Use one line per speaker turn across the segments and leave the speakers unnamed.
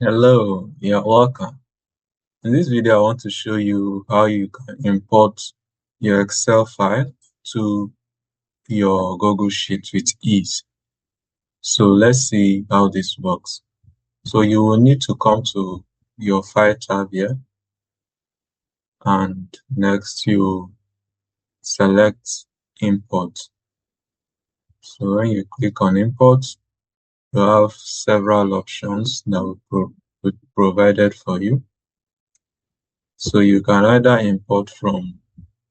Hello, you're welcome. In this video, I want to show you how you can import your Excel file to your Google Sheet with ease. So let's see how this works. So you will need to come to your File tab here, and next you select Import. So when you click on Import, you have several options that will be provided for you. So you can either import from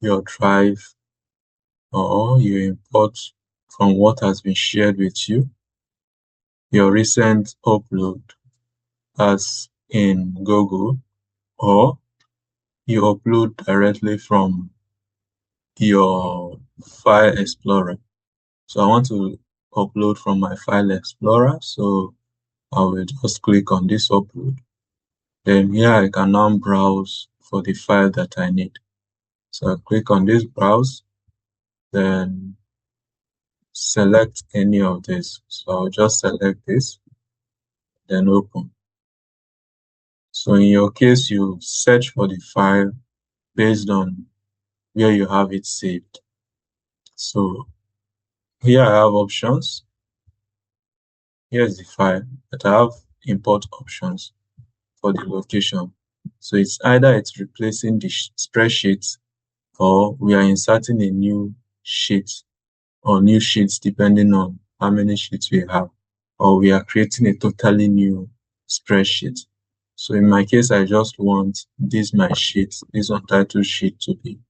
your Drive, or you import from what has been shared with you, your recent upload as in Google, or you upload directly from your File Explorer. So I want to upload from my File Explorer, so I will just click on this upload. Then here I can now browse for the file that I need. So I click on this browse, then select any of this. So I'll just select this, then open. So in your case, you search for the file based on where you have it saved. So here I have options. Here's the file, but I have import options for the location. So it's replacing the spreadsheet, or we are inserting a new sheet or new sheets depending on how many sheets we have, or we are creating a totally new spreadsheet. So in my case, I just want my sheet, this untitled sheet, to be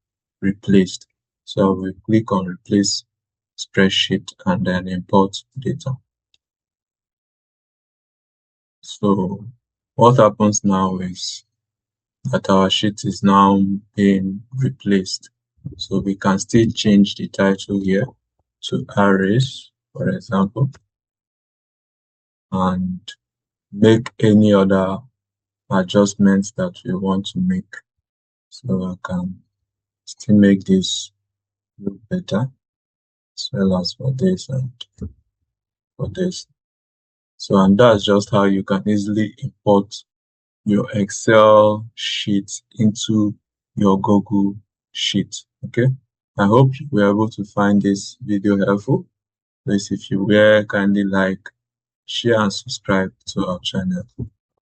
replaced. So I will click on replace spreadsheet and then import data. So what happens now is that our sheet is now being replaced. So we can still change the title here to arrays, for example, and make any other adjustments that we want to make. So I can still make this look better, as well as for this and for this. So, and that's just how you can easily import your Excel sheet into your Google Sheet. Okay. I hope you were able to find this video helpful. Please, if you were, kindly like, share, and subscribe to our channel.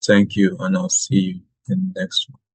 Thank you, and I'll see you in the next one.